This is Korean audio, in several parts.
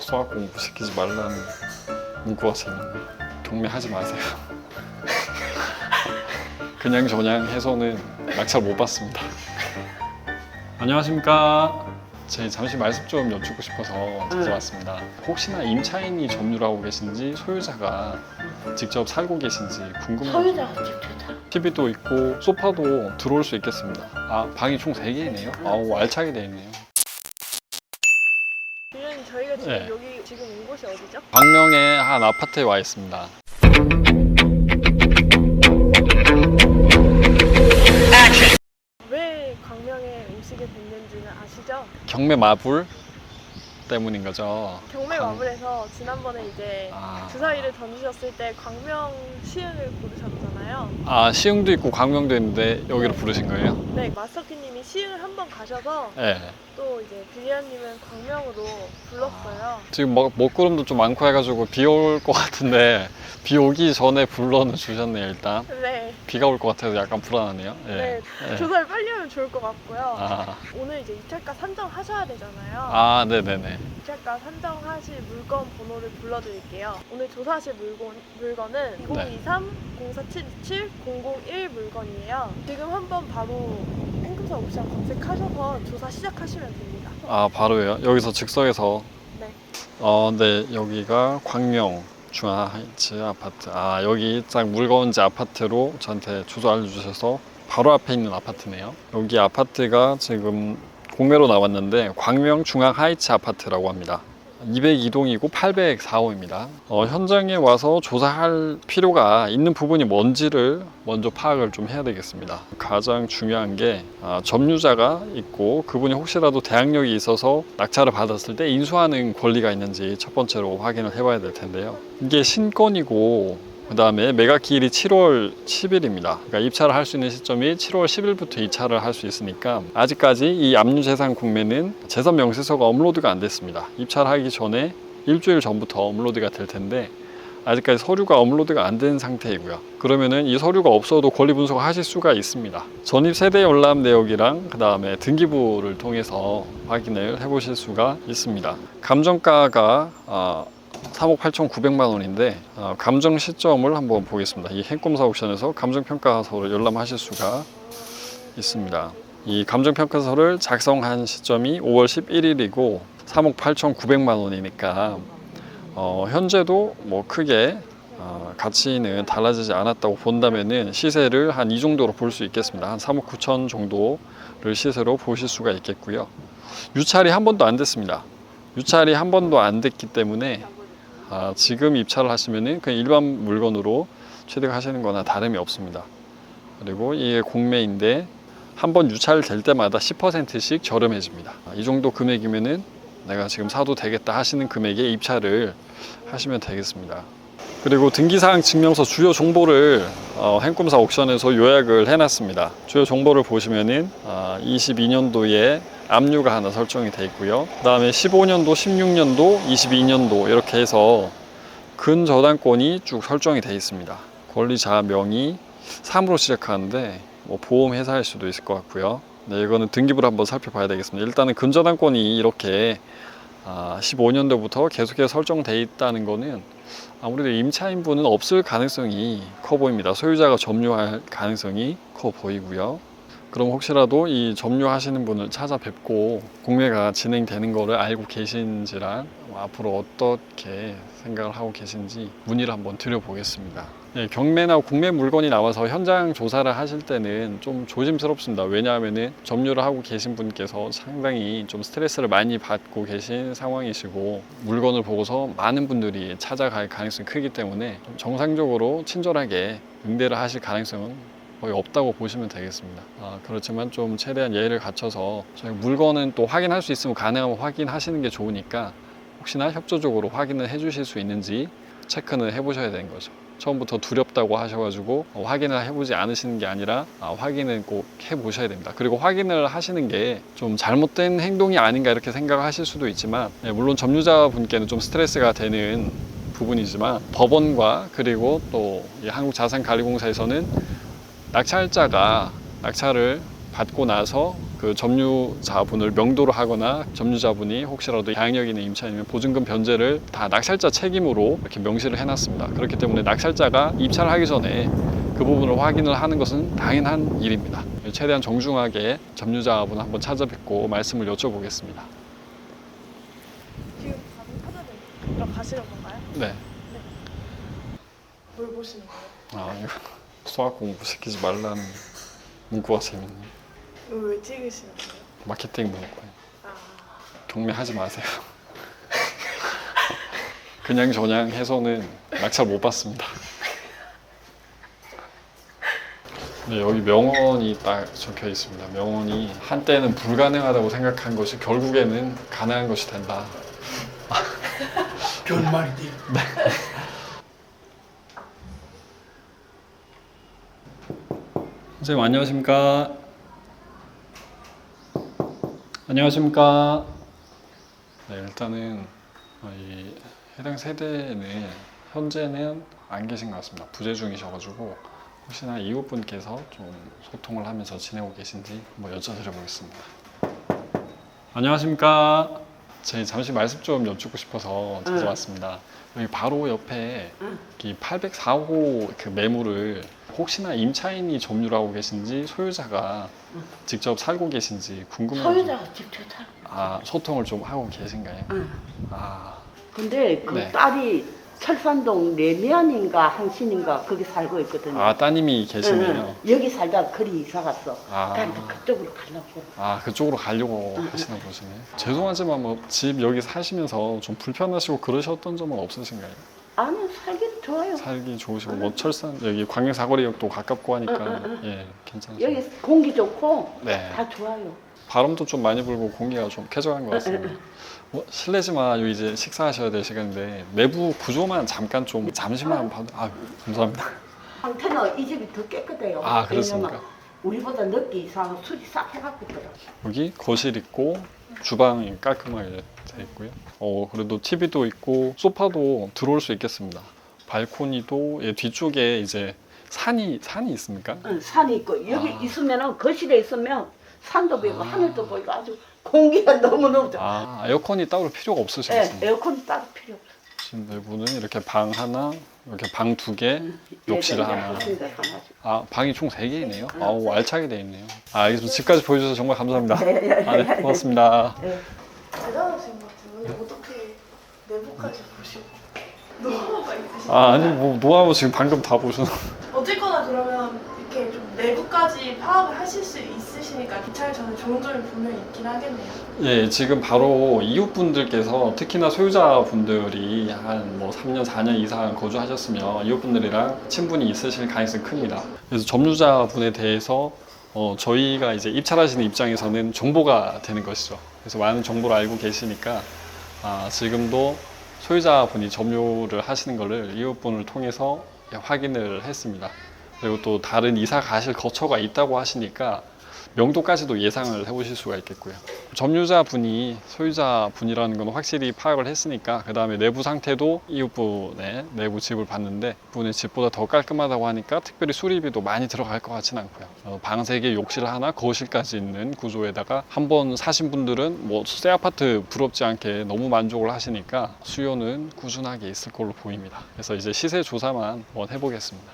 써갖고 공부시키지 말라는 문구가 있는데 경매하지 마세요. 그냥 저냥 해서는 낙찰 못 받습니다. 안녕하십니까. 제 잠시 말씀 좀 여쭙고 싶어서 찾아왔습니다. 혹시나 임차인이 점유를 하고 계신지 소유자가 직접 살고 계신지 궁금해요. 소유자가 직접 다. TV도 있고 소파도 들어올 수 있겠습니다. 아, 방이 총 3개이네요. 아우, 알차게 되어 있네요. 빌려님, 저희가 지금 네. 여기 지금 온 곳이 어디죠? 광명의 한 아파트에 와 있습니다. 왜 광명에 오시게 됐는지는 아시죠? 경매 마블 때문인 거죠. 경매 마블에서 지난번에 이제 주사위를 던지셨을 때 광명 시흥을 고르셨잖아요. 아, 시흥도 있고 광명도 있는데 여기로 부르신 거예요? 네, 마스터키님이 시흥을 한번 가셔서 네. 또 이제 빌리언님은 광명으로 불렀어요. 지금 먹구름도 좀 많고 해가지고 비 올 것 같은데 비 오기 전에 불러는 주셨네요. 일단 네, 비가 올 것 같아서 약간 불안하네요. 네, 네. 조사를 빨리 하면 좋을 것 같고요. 아, 오늘 이제 입찰가 산정하셔야 되잖아요. 아, 네네네. 입찰가 산정하실 물건 번호를 불러드릴게요. 오늘 조사하실 물건은 2023-0477-001 물건이에요. 지금 한번 바로 행금사 옵션 검색하셔서 조사 시작하시면 됩니다. 아, 바로요? 여기서 즉석에서. 네. 네, 여기가 광명 중앙하이츠 아파트. 아, 여기 딱 물건지 아파트로 저한테 주소 알려주셔서 바로 앞에 있는 아파트네요. 여기 아파트가 지금 공매로 나왔는데 광명 중앙하이츠 아파트라고 합니다. 202동이고 804호입니다. 현장에 와서 조사할 필요가 있는 부분이 뭔지를 먼저 파악을 좀 해야 되겠습니다. 가장 중요한 게 점유자가 있고 그분이 혹시라도 대항력이 있어서 낙찰을 받았을 때 인수하는 권리가 있는지 첫 번째로 확인을 해봐야 될 텐데요. 이게 신건이고 그 다음에 매각기일이 7월 10일입니다. 그러니까 입찰을 할 수 있는 시점이 7월 10일부터 입찰을 할 수 있으니까 아직까지 이 압류재산 공매는 재산 명세서가 업로드가 안 됐습니다. 입찰하기 전에 일주일 전부터 업로드가 될 텐데 아직까지 서류가 업로드가 안 된 상태이고요. 그러면은 이 서류가 없어도 권리 분석 하실 수가 있습니다. 전입 세대 열람 내역이랑 그 다음에 등기부를 통해서 확인을 해보실 수가 있습니다. 감정가가 3억 8,900만 원인데 감정 시점을 한번 보겠습니다. 이 행꿈사 옥션에서 감정평가서를 열람하실 수가 있습니다. 이 감정평가서를 작성한 시점이 5월 11일이고 3억 8,900만 원이니까 현재도 뭐 크게 가치는 달라지지 않았다고 본다면은 시세를 한 이 정도로 볼 수 있겠습니다. 한 3억 9천 정도를 시세로 보실 수가 있겠고요. 유찰이 한 번도 안 됐습니다. 유찰이 한 번도 안 됐기 때문에 지금 입찰을 하시면은 그냥 일반 물건으로 취득하시는 거나 다름이 없습니다. 그리고 이게 공매인데 한 번 유찰될 때마다 10%씩 저렴해집니다. 이 정도 금액이면은 내가 지금 사도 되겠다 하시는 금액에 입찰을 하시면 되겠습니다. 그리고 등기사항 증명서 주요 정보를 행꿈사 옥션에서 요약을 해놨습니다. 주요 정보를 보시면은 22년도에 압류가 하나 설정이 되어 있고요. 그 다음에 15년도, 16년도, 22년도 이렇게 해서 근저당권이 쭉 설정이 되어 있습니다. 권리자 명의 3으로 시작하는데 뭐 보험회사일 수도 있을 것 같고요. 네, 이거는 등기부를 한번 살펴봐야 되겠습니다. 일단은 근저당권이 이렇게 15년도부터 계속해서 설정되어 있다는 거는 아무래도 임차인분은 없을 가능성이 커 보입니다. 소유자가 점유할 가능성이 커 보이고요. 그럼 혹시라도 이 점유하시는 분을 찾아뵙고 공매가 진행되는 거를 알고 계신지랑 앞으로 어떻게 생각을 하고 계신지 문의를 한번 드려보겠습니다. 네, 경매나 공매 물건이 나와서 현장 조사를 하실 때는 좀 조심스럽습니다. 왜냐하면 점유를 하고 계신 분께서 상당히 좀 스트레스를 많이 받고 계신 상황이시고 물건을 보고서 많은 분들이 찾아갈 가능성이 크기 때문에 좀 정상적으로 친절하게 응대를 하실 가능성은 거의 없다고 보시면 되겠습니다. 그렇지만 좀 최대한 예의를 갖춰서 저희 물건은 또 확인할 수 있으면 가능하면 확인하시는 게 좋으니까 혹시나 협조적으로 확인을 해 주실 수 있는지 체크는 해 보셔야 되는 거죠. 처음부터 두렵다고 하셔가지고 확인을 해보지 않으시는 게 아니라 확인은 꼭 해보셔야 됩니다. 그리고 확인을 하시는 게 좀 잘못된 행동이 아닌가 이렇게 생각하실 수도 있지만 물론 점유자분께는 좀 스트레스가 되는 부분이지만 법원과 그리고 또 한국자산관리공사에서는 낙찰자가 낙찰을 받고 나서 그 점유자분을 명도를 하거나 점유자분이 혹시라도 양력 있는 임차인이면 보증금 변제를 다 낙찰자 책임으로 이렇게 명시를 해놨습니다. 그렇기 때문에 낙찰자가 입찰을 하기 전에 그 부분을 확인을 하는 것은 당연한 일입니다. 최대한 정중하게 점유자분 한번 찾아뵙고 말씀을 여쭤보겠습니다. 지금 사전 가시는 건가요? 네. 뭘 보시는 거예요? 이거 수학 공부 시키지 말라는 문구가 재밌네요. 이거 왜 찍으시는 거예요? 마케팅 문구예요. 아, 경매하지 마세요. 그냥 저냥 해서는 낙찰 못 받습니다. 네, 여기 명언이 딱 적혀 있습니다. 명언이 한때는 불가능하다고 생각한 것이 결국에는 가능한 것이 된다. 좋은 말이지. 선생님 안녕하십니까? 안녕하십니까? 네, 일단은 이 해당 세대는 현재는 안 계신 것 같습니다. 부재 중이셔가지고 혹시나 이웃분께서 좀 소통을 하면서 지내고 계신지 한번 여쭤드려보겠습니다. 안녕하십니까? 저희 잠시 말씀 좀 여쭙고 싶어서 찾아왔습니다. 여기 바로 옆에 이 804호 그 매물을 혹시나 임차인이 점유를 하고 계신지 소유자가 직접 살고 계신지 궁금해요. 소유자가 직접 살고. 소통을 좀 하고 계신가요? 응. 아, 근데 그 네. 딸이 철산동 내면인가 한신인가 거기 살고 있거든요. 따님이 계시네요. 응. 여기 살다가 거리 이사 갔어. 아. 그러니까 그쪽으로 가려고. 그쪽으로 가려고 하시나 보시네. 죄송하지만 뭐 집 여기 사시면서 좀 불편하시고 그러셨던 점은 없으신가요? 아니 살기 좋아요. 살기 좋으시고 뭐 철산 여기 광명 사거리역도 가깝고 하니까 예, 괜찮으시죠? 여기 공기 좋고 네. 다 좋아요. 바람도 좀 많이 불고 공기가 좀 쾌적한 것 같습니다. 실례지만 여기 이제 식사하셔야 될 시간인데 내부 구조만 잠시만 봐도 감사합니다. 상태는 이 집이 더 깨끗해요. 그렇습니까? 왜냐면 우리보다 늦게 이사하고 수리 싹 해갖고 있더라. 여기 거실 있고 주방이 깔끔하게 돼 있고요. 그래도 TV도 있고 소파도 들어올 수 있겠습니다. 발코니도 뒤쪽에 이제 산이 있습니까? 응, 산이 있고 여기 있으면은 거실에 있으면 산도 보이고 하늘도 보이고 아주 공기가 너무너무 좋아. 에어컨이 따로 필요가 네, 없으시겠습니다. 에어컨 따로 필요 없어. 지금 내부는 이렇게 방 하나, 이렇게 방 2개, 욕실 하나. 방이 총 3개이네요. 알차게 돼 있네요. 알겠습니다. 집까지 보여주셔서 정말 감사합니다. 네, 고맙습니다. 네. 대단하신 것 같아요. 어떻게 내부까지 보시고 노하우가 있으신가요? 아니 뭐 노하우 지금 방금 다 보셔서. 어쨌거나 그러면 이렇게 좀 내부까지 파악을 하실 수 있으시니까 기차에 저는 좋은 점이 분명히 있긴 하겠네요. 예, 지금 바로 이웃분들께서 특히나 소유자분들이 한 뭐 3년, 4년 이상 거주하셨으면 이웃분들이랑 친분이 있으실 가능성이 큽니다. 그래서 점유자분에 대해서 저희가 이제 입찰하시는 입장에서는 정보가 되는 것이죠. 그래서 많은 정보를 알고 계시니까 지금도 소유자분이 점유를 하시는 것을 이웃분을 통해서 확인을 했습니다. 그리고 또 다른 이사 가실 거처가 있다고 하시니까 명도까지도 예상을 해보실 수가 있겠고요. 점유자분이 소유자분이라는 건 확실히 파악을 했으니까 그 다음에 내부 상태도 이웃분의 내부 집을 봤는데 분의 집보다 더 깔끔하다고 하니까 특별히 수리비도 많이 들어갈 것 같지는 않고요. 방 3개, 욕실 하나, 거실까지 있는 구조에다가 한번 사신 분들은 뭐 새 아파트 부럽지 않게 너무 만족을 하시니까 수요는 꾸준하게 있을 걸로 보입니다. 그래서 이제 시세 조사만 한번 해보겠습니다.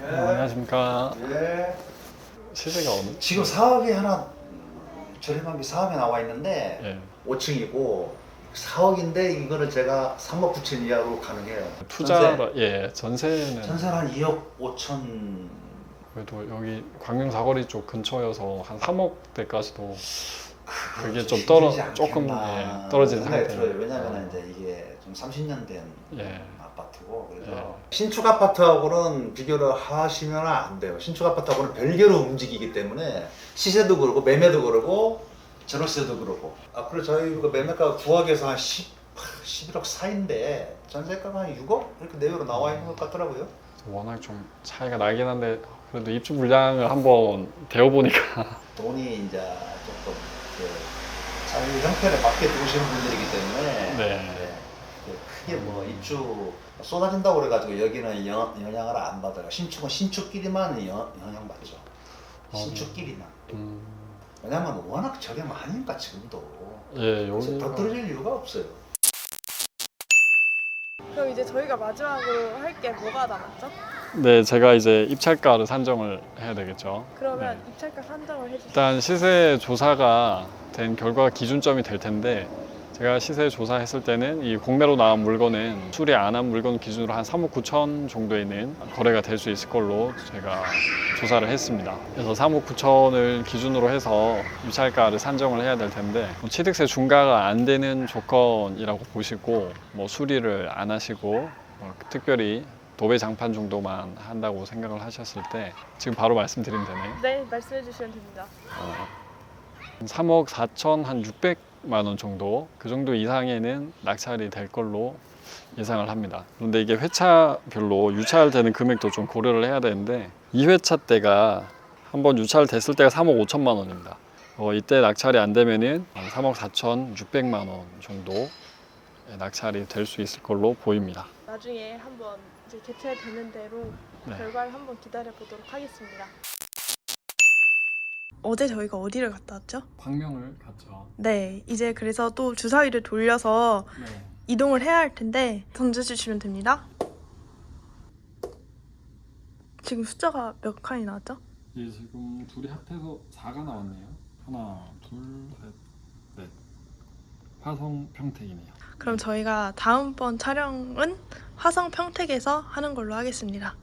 안녕하십니까. 예. 시세가 어느? 지금 사업이 하나 저렴한 게 사업에 나와 있는데 예. 5층이고 4억인데 이거는 제가 3억 9천 이하로 가능해요. 투자라 전세는 전세는 한 2억 5천. 그래도 여기 광명 사거리 쪽 근처여서 한 3억대까지도 그게 좀 조금 떨어지는 생각이 상태. 들어요. 왜냐면 이제 이게 좀 30년 된 예. 아파트고 그래서 신축 아파트하고는 비교를 하시면 안 돼요. 신축 아파트하고는 별개로 움직이기 때문에 시세도 그렇고 매매도 그렇고 전월세도 그렇고. 앞으로 저희가 매매가가 9억에서 한 11억 사이인데 전세가가 한 6억 이렇게 내외로 나와 있는 것 같더라고요. 워낙 좀 차이가 나긴 한데 그래도 입주 물량을 한번 대어보니까 돈이 이제 조금 자기 형편에 맞게 들어오시는 분들이기 때문에 네. 크게 뭐 입주 쏟아진다고 그래가지고 여기는 영향을 안 받아요. 신축은 신축끼리만 영향 받죠. 신축끼리만. 왜냐면 워낙 저렴하니까 지금도. 예, 그래서 여기가 더 떨어질 이유가 없어요. 그럼 이제 저희가 마지막으로 할 게 뭐가 남았죠? 네, 제가 이제 입찰가를 산정을 해야 되겠죠. 그러면 네. 입찰가 산정을 해주세요. 일단 시세 조사가 된 결과가 기준점이 될 텐데 제가 시세 조사했을 때는 이 공매로 나온 물건은 수리 안 한 물건 기준으로 한 3억 9천 정도에는 거래가 될 수 있을 걸로 제가 조사를 했습니다. 그래서 3억 9천을 기준으로 해서 입찰가를 산정을 해야 될 텐데 취득세 중과가 안 되는 조건이라고 보시고 뭐 수리를 안 하시고 특별히 도배 장판 정도만 한다고 생각을 하셨을 때 지금 바로 말씀드리면 되나요? 네, 말씀해 주시면 됩니다. 3억 4천 한 600만 원 정도 그 정도 이상에는 낙찰이 될 걸로 예상을 합니다. 그런데 이게 회차별로 유찰되는 금액도 좀 고려를 해야 되는데 2회차 때가 한번 유찰됐을 때가 3억 5천만 원입니다. 이때 낙찰이 안 되면은 3억 4천 6백만 원 정도 낙찰이 될 수 있을 걸로 보입니다. 나중에 한번 이제 개최되는 대로 네. 결과를 한번 기다려 보도록 하겠습니다. 어제 저희가 어디를 갔다 왔죠? 광명을 갔죠. 네, 이제 그래서 또 주사위를 돌려서 네. 이동을 해야 할 텐데 던져주시면 됩니다. 지금 숫자가 몇 칸이 나왔죠? 예, 지금 둘이 합해서 4가 나왔네요. 하나, 둘, 셋, 넷. 화성 평택이네요. 그럼 저희가 다음번 촬영은 화성 평택에서 하는 걸로 하겠습니다.